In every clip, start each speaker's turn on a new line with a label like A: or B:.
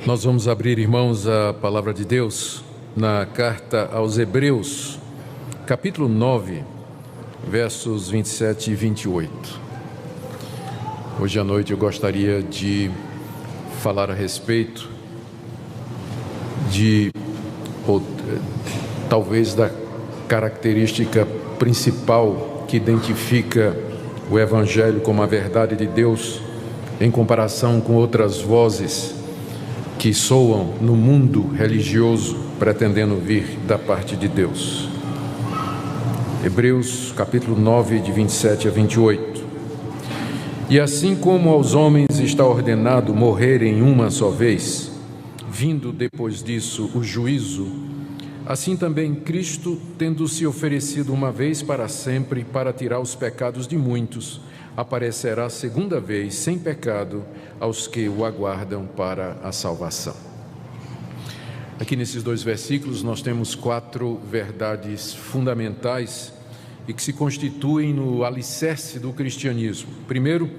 A: Nós vamos abrir, irmãos, a palavra de Deus na carta aos Hebreus, capítulo 9, versos 27 e 28. Hoje à noite eu gostaria de falar a respeito talvez da característica principal que identifica o Evangelho como a verdade de Deus em comparação com outras vozes que soam no mundo religioso pretendendo vir da parte de Deus. Hebreus capítulo 9, de 27 a 28. E assim como aos homens está ordenado morrerem uma só vez, vindo depois disso o juízo, assim também Cristo, tendo se oferecido uma vez para sempre para tirar os pecados de muitos, aparecerá segunda vez sem pecado aos que o aguardam para a salvação. Aqui nesses dois versículos nós temos 4 verdades fundamentais e que se constituem no alicerce do cristianismo. Primeiro,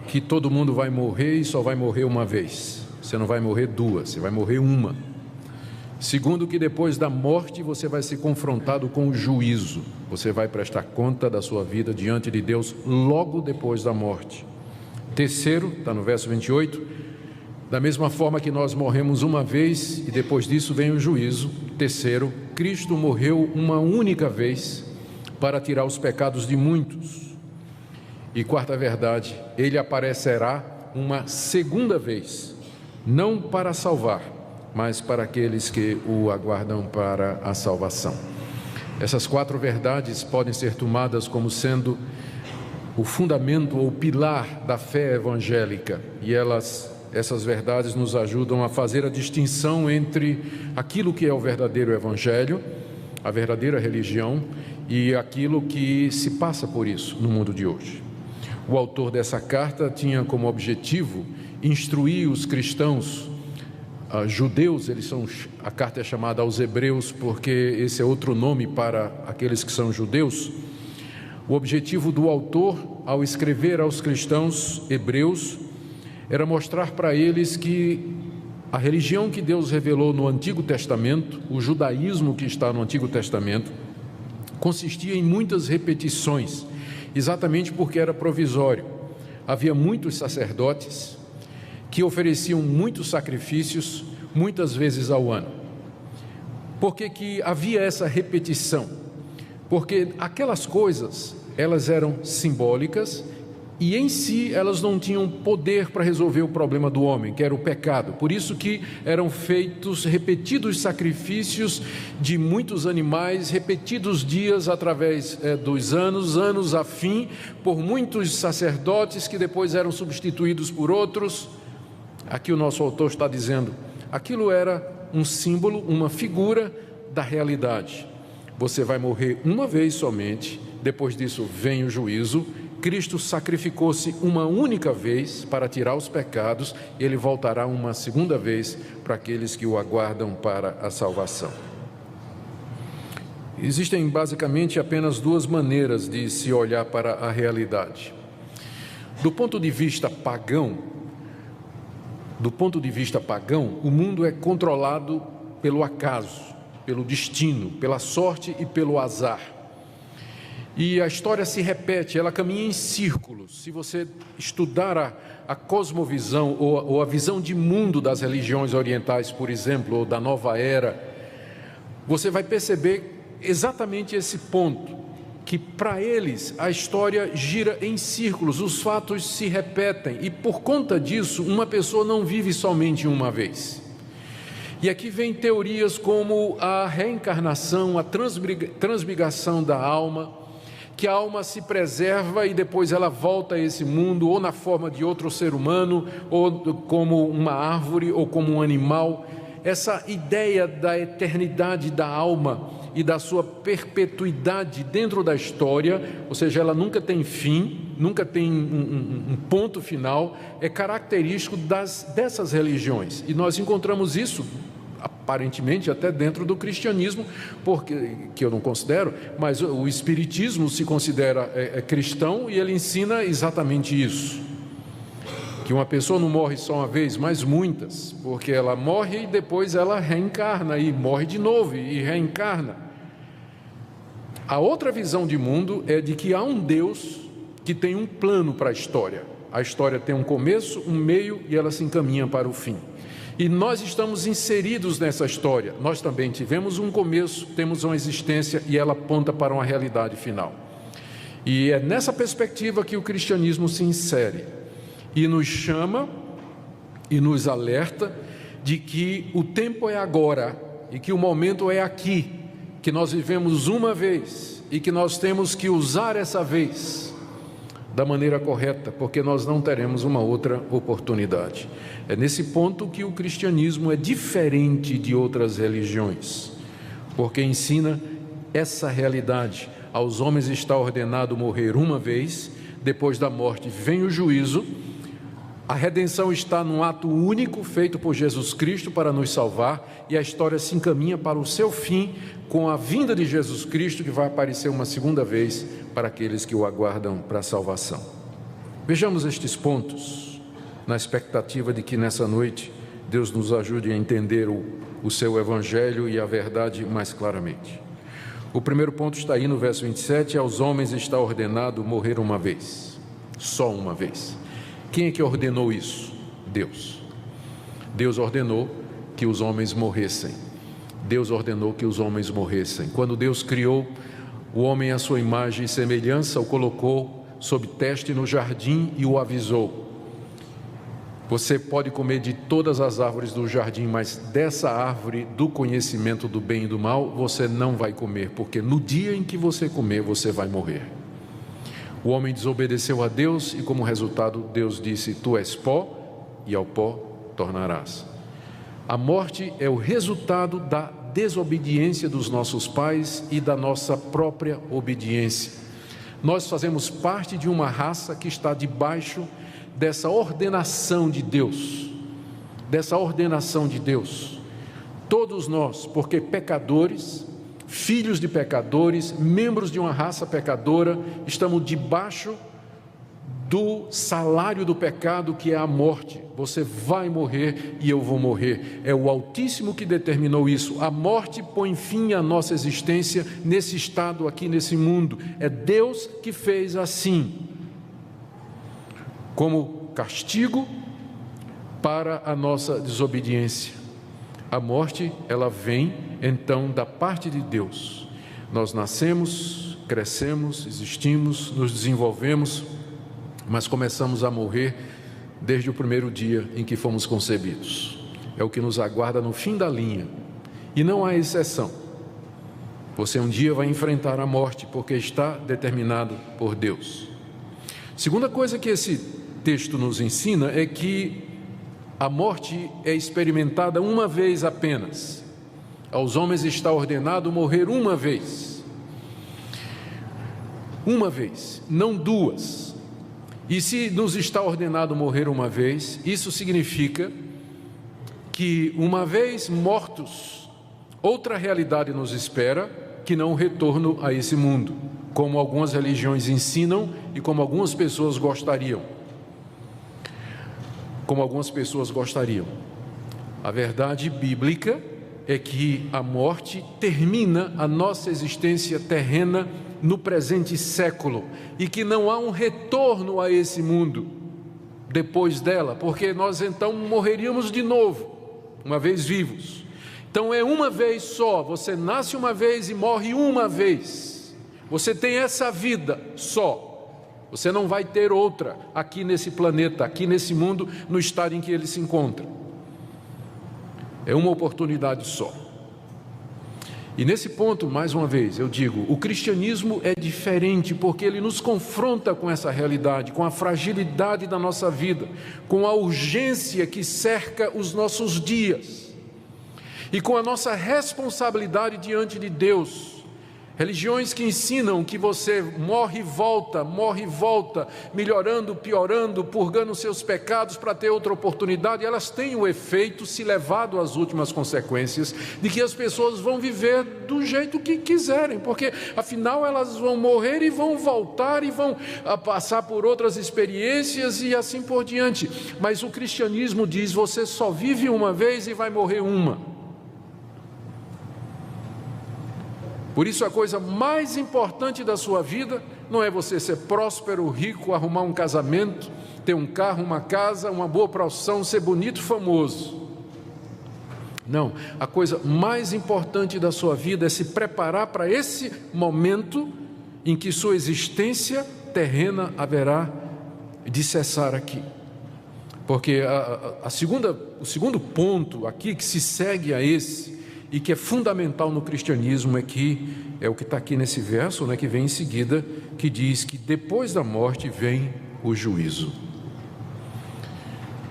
A: que todo mundo vai morrer e só vai morrer uma vez. Você não vai morrer 2, você vai morrer uma. Segundo, que depois da morte você vai ser confrontado com o juízo. Você vai prestar conta da sua vida diante de Deus logo depois da morte. Terceiro, está no verso 28, da mesma forma que nós morremos uma vez e depois disso vem o juízo. Terceiro, Cristo morreu uma única vez para tirar os pecados de muitos. E quarta verdade, Ele aparecerá uma segunda vez, não para salvar, mas para aqueles que o aguardam para a salvação. Essas 4 verdades podem ser tomadas como sendo o fundamento ou pilar da fé evangélica, e essas verdades nos ajudam a fazer a distinção entre aquilo que é o verdadeiro evangelho, a verdadeira religião, e aquilo que se passa por isso no mundo de hoje. O autor dessa carta tinha como objetivo instruir os cristãos judeus. A carta é chamada aos Hebreus porque esse é outro nome para aqueles que são judeus. O objetivo do autor, ao escrever aos cristãos hebreus, era mostrar para eles que a religião que Deus revelou no Antigo Testamento, o judaísmo que está no Antigo Testamento, consistia em muitas repetições, exatamente porque era provisório. Havia muitos sacerdotes que ofereciam muitos sacrifícios, muitas vezes ao ano. Por que havia essa repetição? Porque aquelas coisas, elas eram simbólicas e em si elas não tinham poder para resolver o problema do homem, que era o pecado. Por isso que eram feitos repetidos sacrifícios de muitos animais, repetidos dias através dos anos a fim, por muitos sacerdotes que depois eram substituídos por outros. Aqui o nosso autor está dizendo, aquilo era um símbolo, uma figura da realidade. Você vai morrer uma vez somente, depois disso vem o juízo. Cristo sacrificou-se uma única vez para tirar os pecados, e Ele voltará uma segunda vez para aqueles que o aguardam para a salvação. Existem basicamente apenas 2 maneiras de se olhar para a realidade. Do ponto de vista pagão, o mundo é controlado pelo acaso, pelo destino, pela sorte e pelo azar. E a história se repete, ela caminha em círculos. Se você estudar a cosmovisão ou a visão de mundo das religiões orientais, por exemplo, ou da nova era, você vai perceber exatamente esse ponto, que para eles a história gira em círculos, os fatos se repetem, e por conta disso uma pessoa não vive somente uma vez. E aqui vem teorias como a reencarnação, a transmigração da alma, que a alma se preserva e depois ela volta a esse mundo, ou na forma de outro ser humano, ou como uma árvore, ou como um animal. Essa ideia da eternidade da alma e da sua perpetuidade dentro da história, ou seja, ela nunca tem fim, nunca tem um ponto final, é característico dessas religiões. E nós encontramos isso aparentemente até dentro do cristianismo, porque, que eu não considero, mas o espiritismo se considera cristão e ele ensina exatamente isso. que uma pessoa não morre só uma vez, mas muitas, porque ela morre e depois ela reencarna, e morre de novo e reencarna. A outra visão de mundo é de que há um Deus que tem um plano para a história. A história tem um começo, um meio e ela se encaminha para o fim. E nós estamos inseridos nessa história. Nós também tivemos um começo, temos uma existência e ela aponta para uma realidade final. E é nessa perspectiva que o cristianismo se insere e nos chama e nos alerta de que o tempo é agora e que o momento é aqui, que nós vivemos uma vez e que nós temos que usar essa vez da maneira correta, porque nós não teremos uma outra oportunidade. É nesse ponto que o cristianismo é diferente de outras religiões, porque ensina essa realidade. Aos homens está ordenado morrer uma vez, depois da morte vem o juízo. A redenção está num ato único feito por Jesus Cristo para nos salvar, e a história se encaminha para o seu fim com a vinda de Jesus Cristo, que vai aparecer uma segunda vez para aqueles que o aguardam para a salvação. Vejamos estes pontos, na expectativa de que nessa noite Deus nos ajude a entender o seu evangelho e a verdade mais claramente. O primeiro ponto está aí no verso 27, aos homens está ordenado morrer uma vez, só uma vez. Quem é que ordenou isso? Deus. Deus ordenou que os homens morressem. Deus ordenou que os homens morressem. Quando Deus criou o homem à sua imagem e semelhança, o colocou sob teste no jardim e o avisou: você pode comer de todas as árvores do jardim, mas dessa árvore do conhecimento do bem e do mal, você não vai comer, porque no dia em que você comer, você vai morrer. O homem desobedeceu a Deus e, como resultado, Deus disse: tu és pó e ao pó tornarás. A morte é o resultado da desobediência dos nossos pais e da nossa própria obediência. Nós fazemos parte de uma raça que está debaixo dessa ordenação de Deus, todos nós, porque pecadores, filhos de pecadores, membros de uma raça pecadora, estamos debaixo do salário do pecado, que é a morte. Você vai morrer e eu vou morrer. É o Altíssimo que determinou isso. A morte põe fim à nossa existência nesse estado aqui nesse mundo. É Deus que fez assim, como castigo para a nossa desobediência. A morte, ela vem então da parte de Deus. Nós nascemos, crescemos, existimos, nos desenvolvemos, mas começamos a morrer desde o primeiro dia em que fomos concebidos. É o que nos aguarda no fim da linha, e não há exceção. Você um dia vai enfrentar a morte, porque está determinado por Deus. Segunda coisa que esse texto nos ensina é que a morte é experimentada uma vez apenas. Aos homens está ordenado morrer uma vez, não duas. E se nos está ordenado morrer uma vez, isso significa que, uma vez mortos, outra realidade nos espera, que não o retorno a esse mundo, como algumas religiões ensinam e como algumas pessoas gostariam. A verdade bíblica é que a morte termina a nossa existência terrena no presente século, e que não há um retorno a esse mundo depois dela, porque nós então morreríamos de novo, uma vez vivos. Então é uma vez só, você nasce uma vez e morre uma vez. Você tem essa vida só, você não vai ter outra aqui nesse planeta, aqui nesse mundo, no estado em que ele se encontra. É uma oportunidade só. E nesse ponto, mais uma vez, eu digo, o cristianismo é diferente, porque ele nos confronta com essa realidade, com a fragilidade da nossa vida, com a urgência que cerca os nossos dias, e com a nossa responsabilidade diante de Deus, Religiões que ensinam que você morre e volta, melhorando, piorando, purgando seus pecados para ter outra oportunidade, elas têm o efeito, se levado às últimas consequências, de que as pessoas vão viver do jeito que quiserem, porque afinal elas vão morrer e vão voltar e vão passar por outras experiências e assim por diante. Mas o cristianismo diz: você só vive uma vez e vai morrer uma. Por isso a coisa mais importante da sua vida não é você ser próspero, rico, arrumar um casamento, ter um carro, uma casa, uma boa profissão, ser bonito, famoso. Não, a coisa mais importante da sua vida é se preparar para esse momento em que sua existência terrena haverá de cessar aqui. Porque o segundo ponto aqui que se segue a esse, e que é fundamental no cristianismo, é o que está aqui nesse verso, que vem em seguida, que diz que depois da morte vem o juízo.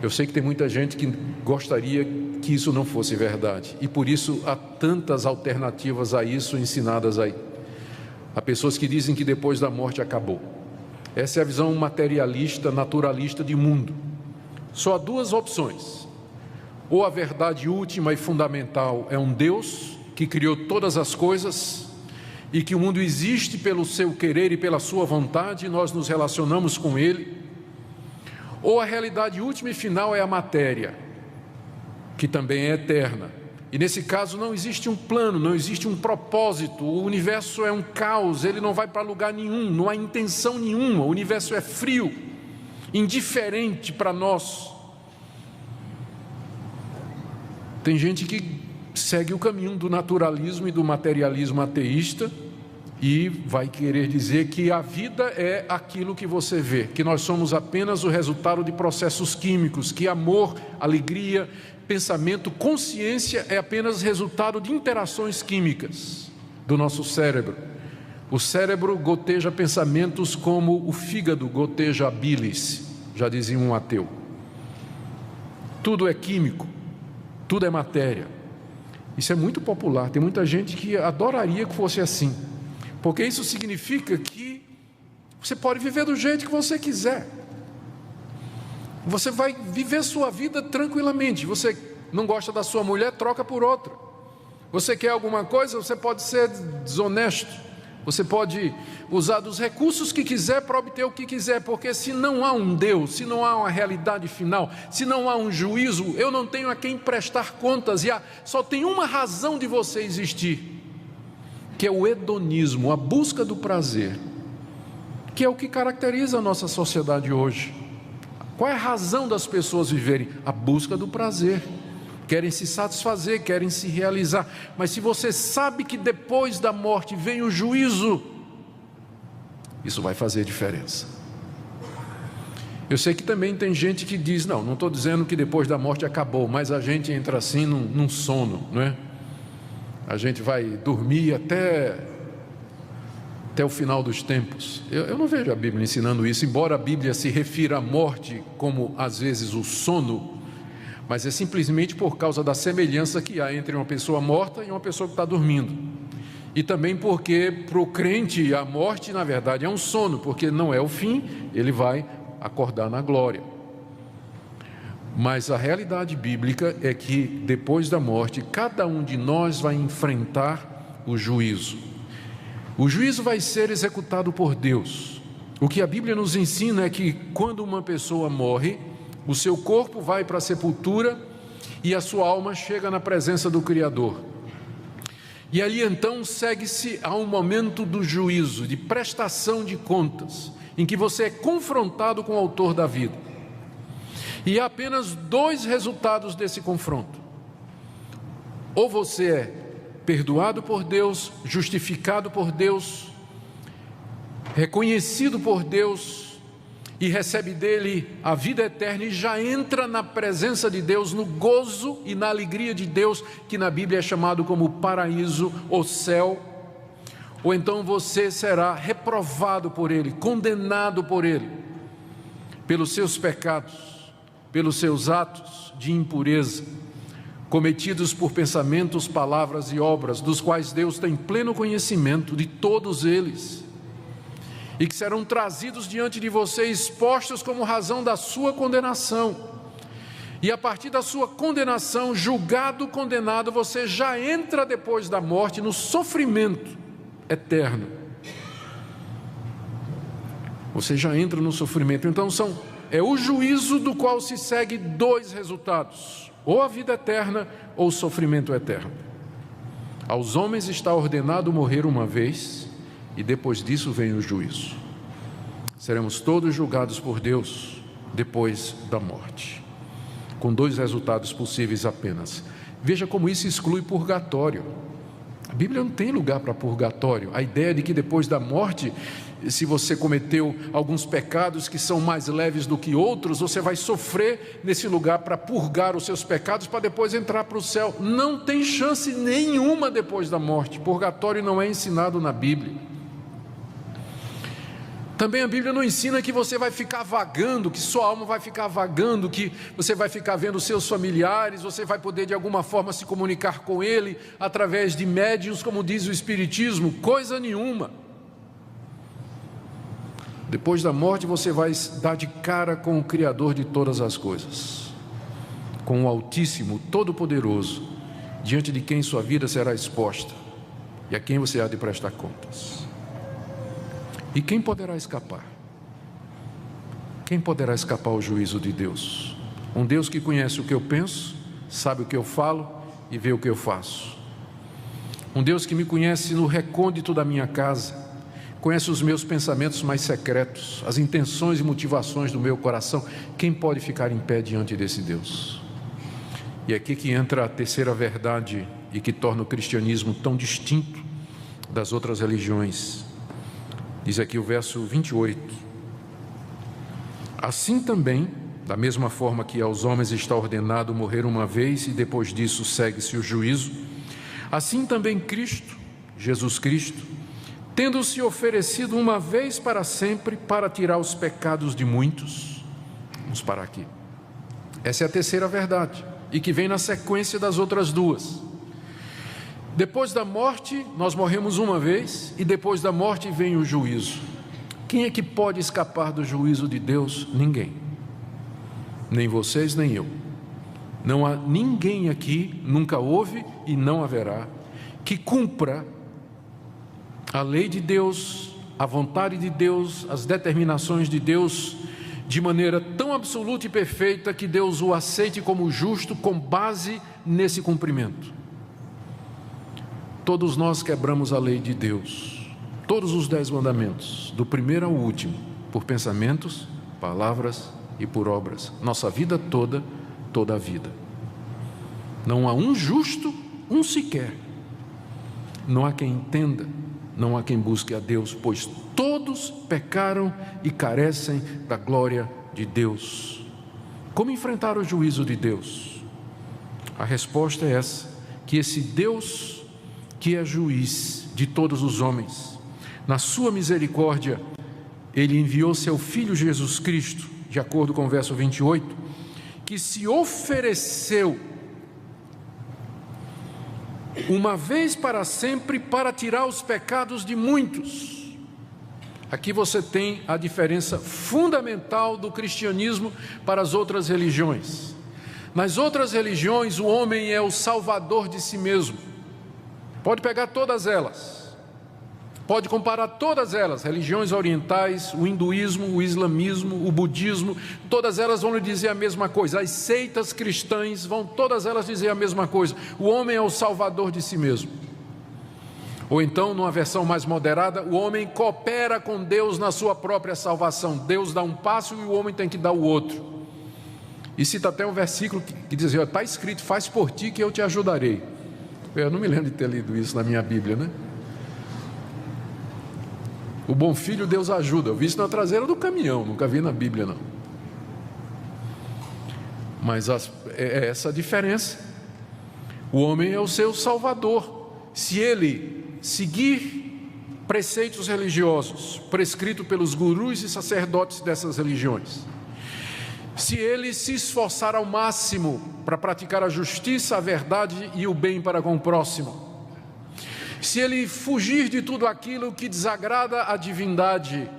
A: Eu sei que tem muita gente que gostaria que isso não fosse verdade, e por isso há tantas alternativas a isso ensinadas aí. Há pessoas que dizem que depois da morte acabou. Essa é a visão materialista, naturalista de mundo. Só há duas opções: ou a verdade última e fundamental é um Deus que criou todas as coisas e que o mundo existe pelo seu querer e pela sua vontade, e nós nos relacionamos com Ele. Ou a realidade última e final é a matéria, que também é eterna. E nesse caso não existe um plano, não existe um propósito. O universo é um caos, ele não vai para lugar nenhum, não há intenção nenhuma. O universo é frio, indiferente para nós. Tem gente que segue o caminho do naturalismo e do materialismo ateísta e vai querer dizer que a vida é aquilo que você vê, que nós somos apenas o resultado de processos químicos, que amor, alegria, pensamento, consciência é apenas resultado de interações químicas do nosso cérebro. O cérebro goteja pensamentos como o fígado goteja a bilis, já dizia um ateu. Tudo é químico. Tudo é matéria. Isso é muito popular. Tem muita gente que adoraria que fosse assim, porque isso significa que você pode viver do jeito que você quiser. Você vai viver sua vida tranquilamente. Você não gosta da sua mulher, troca por outra. Você quer alguma coisa, você pode ser desonesto. Você pode usar dos recursos que quiser para obter o que quiser, porque se não há um Deus, se não há uma realidade final, se não há um juízo, eu não tenho a quem prestar contas, e só tem uma razão de você existir, que é o hedonismo, a busca do prazer, que é o que caracteriza a nossa sociedade hoje. Qual é a razão das pessoas viverem? A busca do prazer. Querem se satisfazer, querem se realizar. Mas se você sabe que depois da morte vem o juízo, isso vai fazer diferença. Eu sei que também tem gente que diz: não estou dizendo que depois da morte acabou, mas a gente entra assim num sono, não é? A gente vai dormir até o final dos tempos. Eu não vejo a Bíblia ensinando isso, embora a Bíblia se refira à morte como às vezes o sono, mas é simplesmente por causa da semelhança que há entre uma pessoa morta e uma pessoa que está dormindo. E também porque para o crente a morte na verdade é um sono, porque não é o fim, ele vai acordar na glória. Mas a realidade bíblica é que depois da morte cada um de nós vai enfrentar o juízo. O juízo vai ser executado por Deus. O que a Bíblia nos ensina é que quando uma pessoa morre, o seu corpo vai para a sepultura e a sua alma chega na presença do Criador. E ali então segue-se a um momento do juízo, de prestação de contas, em que você é confrontado com o autor da vida. E há apenas dois resultados desse confronto: ou você é perdoado por Deus, justificado por Deus, reconhecido por Deus, e recebe dele a vida eterna e já entra na presença de Deus, no gozo e na alegria de Deus, que na Bíblia é chamado como paraíso ou céu. Ou então você será reprovado por ele, condenado por ele, pelos seus pecados, pelos seus atos de impureza, cometidos por pensamentos, palavras e obras, dos quais Deus tem pleno conhecimento de todos eles, e que serão trazidos diante de você, expostos como razão da sua condenação. E a partir da sua condenação, julgado, condenado, você já entra depois da morte no sofrimento eterno. Você já entra no sofrimento. Então é o juízo do qual se segue dois resultados: ou a vida eterna ou o sofrimento eterno. Aos homens está ordenado morrer uma vez, e depois disso vem o juízo. Seremos todos julgados por Deus depois da morte, com dois resultados possíveis apenas. Veja como isso exclui purgatório. A Bíblia não tem lugar para purgatório. A ideia de que depois da morte, se você cometeu alguns pecados que são mais leves do que outros, você vai sofrer nesse lugar para purgar os seus pecados, para depois entrar para o céu. Não tem chance nenhuma depois da morte. Purgatório não é ensinado na Bíblia. Também a Bíblia não ensina que você vai ficar vagando, que sua alma vai ficar vagando, que você vai ficar vendo seus familiares, você vai poder de alguma forma se comunicar com ele através de médiuns, como diz o Espiritismo. Coisa nenhuma. Depois da morte você vai dar de cara com o Criador de todas as coisas, com o Altíssimo, Todo-Poderoso, diante de quem sua vida será exposta e a quem você há de prestar contas. E quem poderá escapar? Quem poderá escapar ao juízo de Deus? Um Deus que conhece o que eu penso, sabe o que eu falo e vê o que eu faço. Um Deus que me conhece no recôndito da minha casa, conhece os meus pensamentos mais secretos, as intenções e motivações do meu coração. Quem pode ficar em pé diante desse Deus? E é aqui que entra a terceira verdade e que torna o cristianismo tão distinto das outras religiões. Diz aqui o verso 28: assim também, da mesma forma que aos homens está ordenado morrer uma vez e depois disso segue-se o juízo, assim também Cristo, Jesus Cristo, tendo se oferecido uma vez para sempre para tirar os pecados de muitos. Vamos parar aqui. Essa é a terceira verdade, e que vem na sequência das outras duas. Depois da morte, nós morremos uma vez, e depois da morte vem o juízo. Quem é que pode escapar do juízo de Deus? Ninguém. Nem vocês, nem eu. Não há ninguém aqui, nunca houve e não haverá, que cumpra a lei de Deus, a vontade de Deus, as determinações de Deus, de maneira tão absoluta e perfeita que Deus o aceite como justo com base nesse cumprimento. Todos nós quebramos a lei de Deus, todos os 10 mandamentos, do primeiro ao último, por pensamentos, palavras e por obras, nossa vida toda, toda a vida. Não há um justo, um sequer. Não há quem entenda, não há quem busque a Deus, pois todos pecaram e carecem da glória de Deus. Como enfrentar o juízo de Deus? A resposta é essa: que esse Deus, que é juiz de todos os homens, na sua misericórdia, Ele enviou seu Filho Jesus Cristo, de acordo com o verso 28, que se ofereceu uma vez para sempre para tirar os pecados de muitos. Aqui você tem a diferença fundamental do cristianismo para as outras religiões. Nas outras religiões, o homem é o salvador de si mesmo. Pode pegar todas elas, pode comparar todas elas, religiões orientais, o hinduísmo, o islamismo, o budismo, todas elas vão lhe dizer a mesma coisa. As seitas cristãs vão todas elas dizer a mesma coisa: o homem é o salvador de si mesmo. Ou então, numa versão mais moderada, o homem coopera com Deus na sua própria salvação. Deus dá um passo e o homem tem que dar o outro. E cita até um versículo que diz: está escrito, faz por ti que eu te ajudarei. Eu não me lembro de ter lido isso na minha Bíblia, né? O bom filho Deus ajuda. Eu vi isso na traseira do caminhão, nunca vi na Bíblia, não. Mas é essa a diferença. O homem é o seu salvador. Se ele seguir preceitos religiosos prescritos pelos gurus e sacerdotes dessas religiões, se ele se esforçar ao máximo para praticar a justiça, a verdade e o bem para com o próximo, se ele fugir de tudo aquilo que desagrada a divindade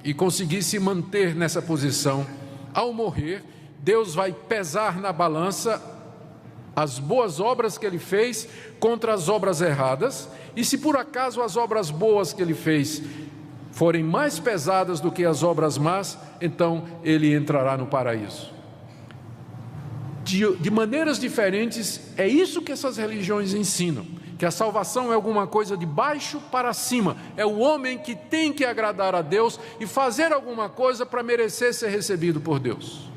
A: e conseguir se manter nessa posição, ao morrer, Deus vai pesar na balança as boas obras que ele fez contra as obras erradas, e se por acaso as obras boas que ele fez forem mais pesadas do que as obras más, então ele entrará no paraíso. De maneiras diferentes, é isso que essas religiões ensinam, que a salvação é alguma coisa de baixo para cima, é o homem que tem que agradar a Deus e fazer alguma coisa para merecer ser recebido por Deus.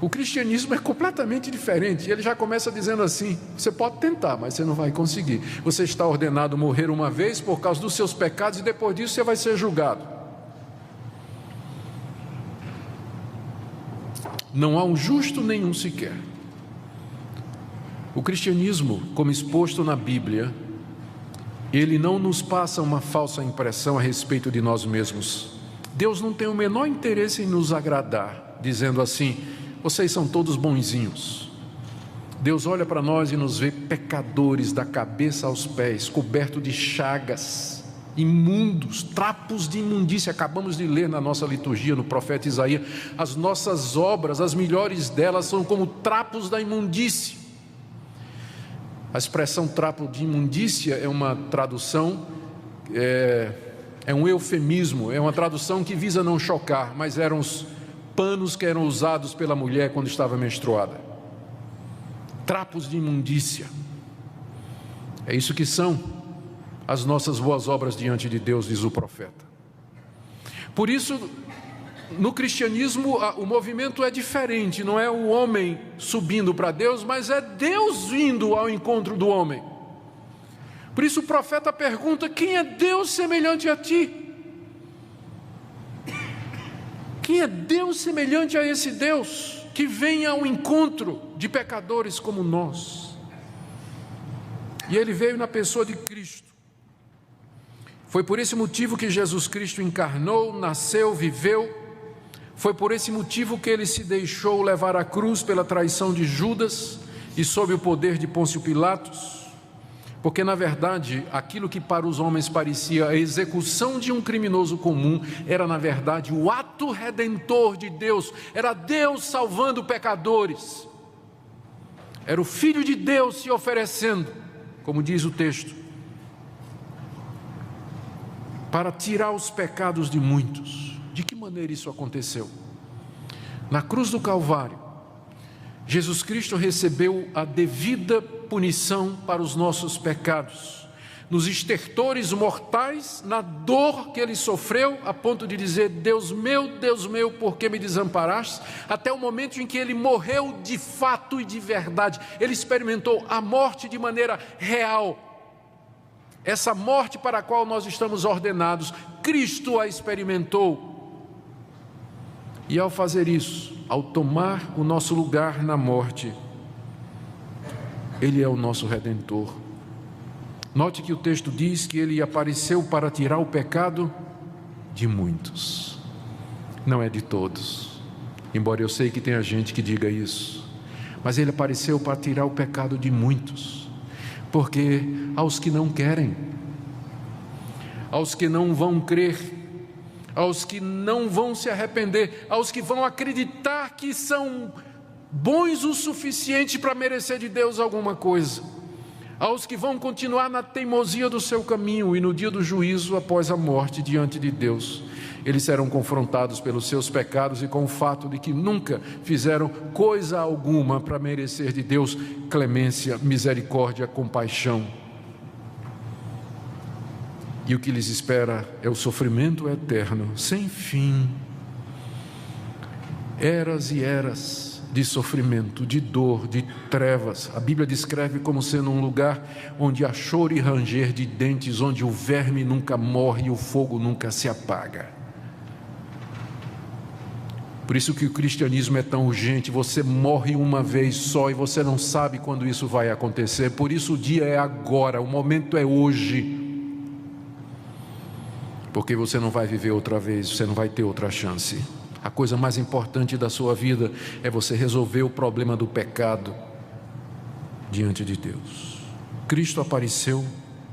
A: O cristianismo é completamente diferente. Ele já começa dizendo assim: você pode tentar, mas você não vai conseguir. Você está ordenado a morrer uma vez por causa dos seus pecados, e depois disso você vai ser julgado. Não há um justo nenhum sequer. O cristianismo, como exposto na Bíblia, ele não nos passa uma falsa impressão a respeito de nós mesmos. Deus não tem o menor interesse em nos agradar, dizendo assim: vocês são todos bonzinhos. Deus olha para nós e nos vê pecadores da cabeça aos pés, cobertos de chagas, imundos, trapos de imundícia. Acabamos de ler na nossa liturgia, no profeta Isaías, as nossas obras, as melhores delas, são como trapos da imundícia. A expressão trapo de imundícia é uma tradução, é um eufemismo, é uma tradução que visa não chocar, mas eram os panos que eram usados pela mulher quando estava menstruada. Trapos de imundícia. É isso que são as nossas boas obras diante de Deus, diz o profeta. Por isso, no cristianismo, o movimento é diferente. Não é o homem subindo para Deus, mas é Deus vindo ao encontro do homem. Por isso o profeta pergunta: quem é Deus semelhante a ti? Quem é Deus semelhante a esse Deus que vem ao encontro de pecadores como nós? E ele veio na pessoa de Cristo. Foi por esse motivo que Jesus Cristo encarnou, nasceu, viveu. Foi por esse motivo que ele se deixou levar à cruz pela traição de Judas e sob o poder de Pôncio Pilatos. Porque, na verdade, aquilo que para os homens parecia a execução de um criminoso comum, era, na verdade, o ato redentor de Deus. Era Deus salvando pecadores. Era o Filho de Deus se oferecendo, como diz o texto, para tirar os pecados de muitos. De que maneira isso aconteceu? Na cruz do Calvário, Jesus Cristo recebeu a devida punição para os nossos pecados, nos estertores mortais, na dor que ele sofreu, a ponto de dizer: Deus meu, por que me desamparaste? Até o momento em que ele morreu de fato e de verdade. Ele experimentou a morte de maneira real. Essa morte para a qual nós estamos ordenados, Cristo a experimentou. E ao fazer isso, ao tomar o nosso lugar na morte, Ele é o nosso Redentor. Note que o texto diz que Ele apareceu para tirar o pecado de muitos, não é de todos, embora eu sei que tenha gente que diga isso, mas Ele apareceu para tirar o pecado de muitos, porque aos que não querem, aos que não vão crer, aos que não vão se arrepender, aos que vão acreditar que são bons o suficiente para merecer de Deus alguma coisa, aos que vão continuar na teimosia do seu caminho, e no dia do juízo, após a morte diante de Deus, eles serão confrontados pelos seus pecados e com o fato de que nunca fizeram coisa alguma para merecer de Deus clemência, misericórdia, compaixão. E o que lhes espera é o sofrimento eterno, sem fim. Eras e eras de sofrimento, de dor, de trevas. A Bíblia descreve como sendo um lugar onde há choro e ranger de dentes, onde o verme nunca morre e o fogo nunca se apaga. Por isso que o cristianismo é tão urgente. Você morre uma vez só e você não sabe quando isso vai acontecer. Por isso o dia é agora, o momento é hoje. Porque você não vai viver outra vez, você não vai ter outra chance. A coisa mais importante da sua vida é você resolver o problema do pecado diante de Deus. Cristo apareceu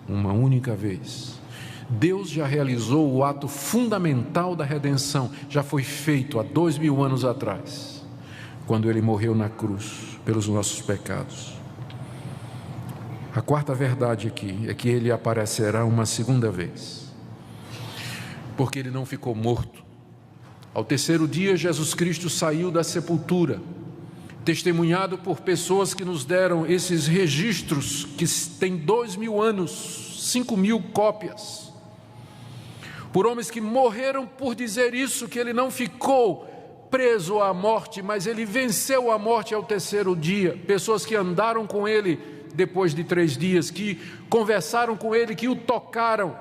A: uma única vez. Deus já realizou o ato fundamental da redenção, já foi feito há 2000 anos atrás, quando Ele morreu na cruz pelos nossos pecados. A quarta verdade aqui é que Ele aparecerá uma segunda vez, porque Ele não ficou morto. Ao terceiro dia, Jesus Cristo saiu da sepultura, testemunhado por pessoas que nos deram esses registros, que têm 2000 anos, 5.000 cópias, por homens que morreram por dizer isso, que Ele não ficou preso à morte, mas Ele venceu a morte ao terceiro dia. Pessoas que andaram com Ele depois de 3 dias, que conversaram com Ele, que o tocaram,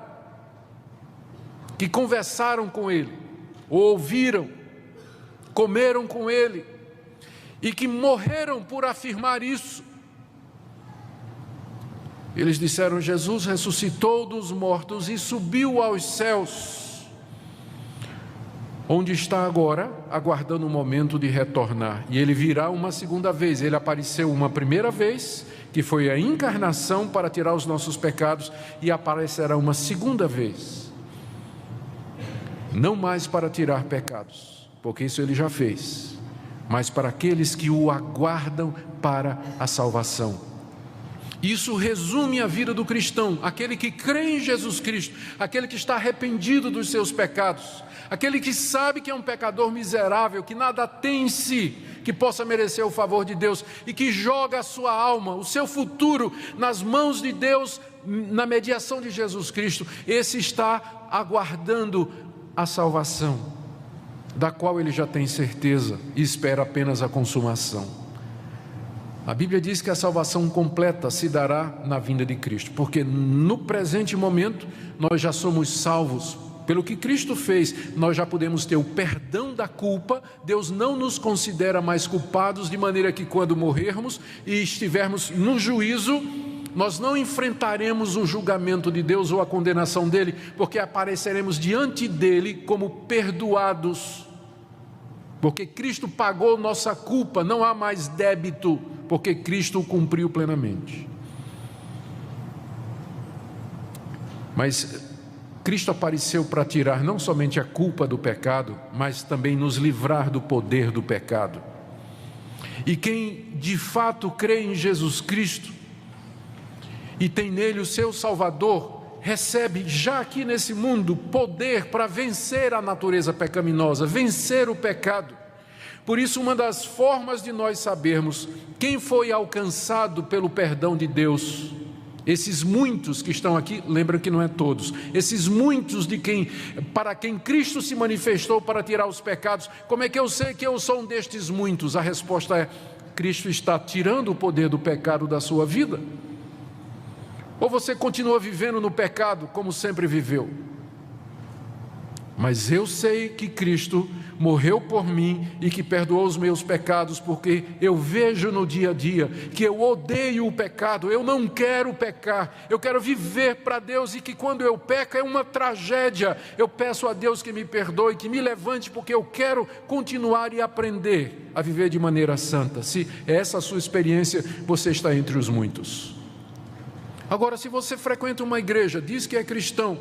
A: que conversaram com Ele, o ouviram, comeram com Ele, e que morreram por afirmar isso. Eles disseram: Jesus ressuscitou dos mortos e subiu aos céus, onde está agora, aguardando o momento de retornar. E Ele virá uma segunda vez. Ele apareceu uma primeira vez, que foi a encarnação para tirar os nossos pecados, e aparecerá uma segunda vez, não mais para tirar pecados, porque isso Ele já fez, mas para aqueles que o aguardam para a salvação. Isso resume a vida do cristão, aquele que crê em Jesus Cristo, aquele que está arrependido dos seus pecados, aquele que sabe que é um pecador miserável, que nada tem em si que possa merecer o favor de Deus, e que joga a sua alma, o seu futuro nas mãos de Deus, na mediação de Jesus Cristo. Esse está aguardando a salvação, da qual ele já tem certeza e espera apenas a consumação. A Bíblia diz que a salvação completa se dará na vinda de Cristo, porque no presente momento nós já somos salvos. Pelo que Cristo fez, nós já podemos ter o perdão da culpa. Deus não nos considera mais culpados, de maneira que quando morrermos e estivermos no juízo, nós não enfrentaremos o julgamento de Deus ou a condenação dele, porque apareceremos diante dele como perdoados, porque Cristo pagou nossa culpa, não há mais débito, porque Cristo o cumpriu plenamente. Mas Cristo apareceu para tirar não somente a culpa do pecado, mas também nos livrar do poder do pecado. E quem de fato crê em Jesus Cristo e tem nele o seu Salvador, recebe já aqui nesse mundo poder para vencer a natureza pecaminosa, vencer o pecado. Por isso, uma das formas de nós sabermos quem foi alcançado pelo perdão de Deus, esses muitos que estão aqui, lembra que não é todos, esses muitos para quem Cristo se manifestou para tirar os pecados, como é que eu sei que eu sou um destes muitos? A resposta é: Cristo está tirando o poder do pecado da sua vida. Ou você continua vivendo no pecado como sempre viveu? Mas eu sei que Cristo morreu por mim e que perdoou os meus pecados, porque eu vejo no dia a dia que eu odeio o pecado, eu não quero pecar, eu quero viver para Deus, e que quando eu peco é uma tragédia. Eu peço a Deus que me perdoe, que me levante, porque eu quero continuar e aprender a viver de maneira santa. Se é essa a sua experiência, você está entre os muitos. Agora, se você frequenta uma igreja, diz que é cristão,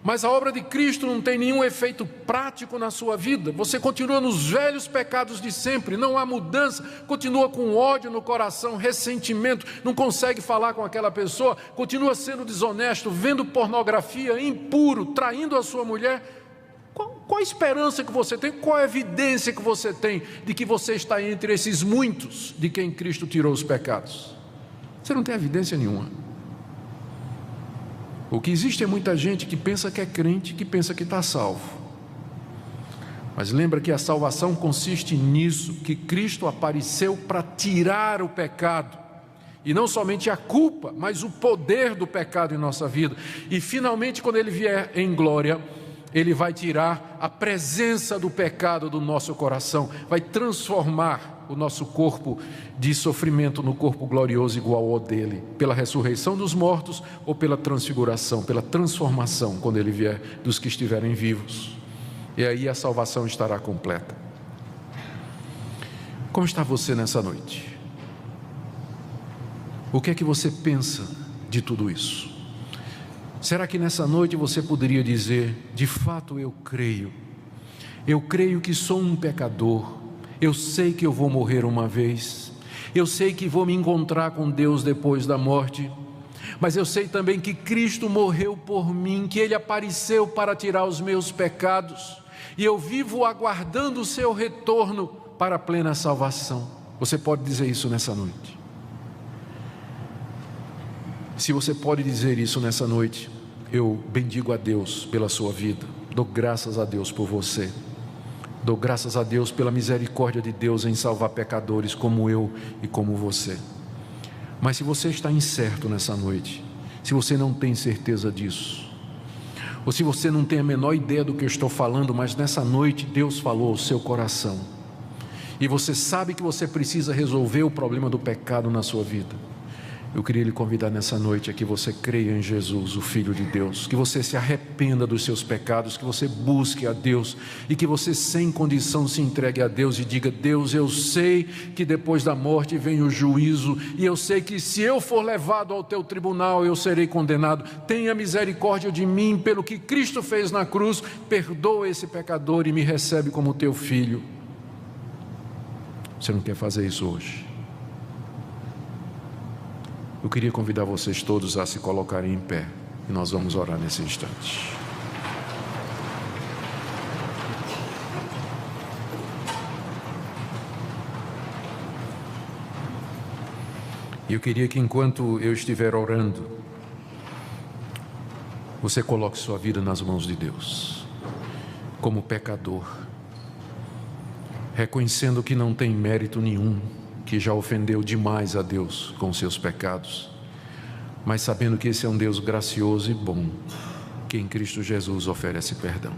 A: mas a obra de Cristo não tem nenhum efeito prático na sua vida, você continua nos velhos pecados de sempre, não há mudança, continua com ódio no coração, ressentimento, não consegue falar com aquela pessoa, continua sendo desonesto, vendo pornografia, impuro, traindo a sua mulher, qual a esperança que você tem, qual a evidência que você tem de que você está entre esses muitos de quem Cristo tirou os pecados? Você não tem evidência nenhuma. O que existe é muita gente que pensa que é crente, que pensa que está salvo. Mas lembra que a salvação consiste nisso, que Cristo apareceu para tirar o pecado, e não somente a culpa, mas o poder do pecado em nossa vida. E finalmente, quando Ele vier em glória, Ele vai tirar a presença do pecado do nosso coração, vai transformar o nosso corpo de sofrimento no corpo glorioso igual ao dele, pela ressurreição dos mortos ou pela transfiguração, pela transformação, quando Ele vier, dos que estiverem vivos. e aí a salvação estará completa. Como está você nessa noite? O que é que você pensa de tudo isso? Será que nessa noite você poderia dizer: de fato eu creio que sou um pecador, eu sei que eu vou morrer uma vez, eu sei que vou me encontrar com Deus depois da morte, mas eu sei também que Cristo morreu por mim, que Ele apareceu para tirar os meus pecados, e eu vivo aguardando o seu retorno para a plena salvação. Você pode dizer isso nessa noite? Se você pode dizer isso nessa noite, eu bendigo a Deus pela sua vida, dou graças a Deus por você, dou graças a Deus pela misericórdia de Deus em salvar pecadores como eu e como você. Mas se você está incerto nessa noite, se você não tem certeza disso, ou se você não tem a menor ideia do que eu estou falando, mas nessa noite Deus falou ao seu coração, e você sabe que você precisa resolver o problema do pecado na sua vida, eu queria lhe convidar nessa noite a que você creia em Jesus, o Filho de Deus, que você se arrependa dos seus pecados, que você busque a Deus e que você sem condição se entregue a Deus e diga: Deus, eu sei que depois da morte vem o juízo, e eu sei que se eu for levado ao teu tribunal eu serei condenado. Tenha misericórdia de mim pelo que Cristo fez na cruz, perdoa esse pecador e me recebe como teu filho. Você não quer fazer isso hoje? Eu queria convidar vocês todos a se colocarem em pé, e nós vamos orar nesse instante. E eu queria que enquanto eu estiver orando, você coloque sua vida nas mãos de Deus, como pecador, reconhecendo que não tem mérito nenhum, que já ofendeu demais a Deus com seus pecados, mas sabendo que esse é um Deus gracioso e bom, que em Cristo Jesus oferece perdão.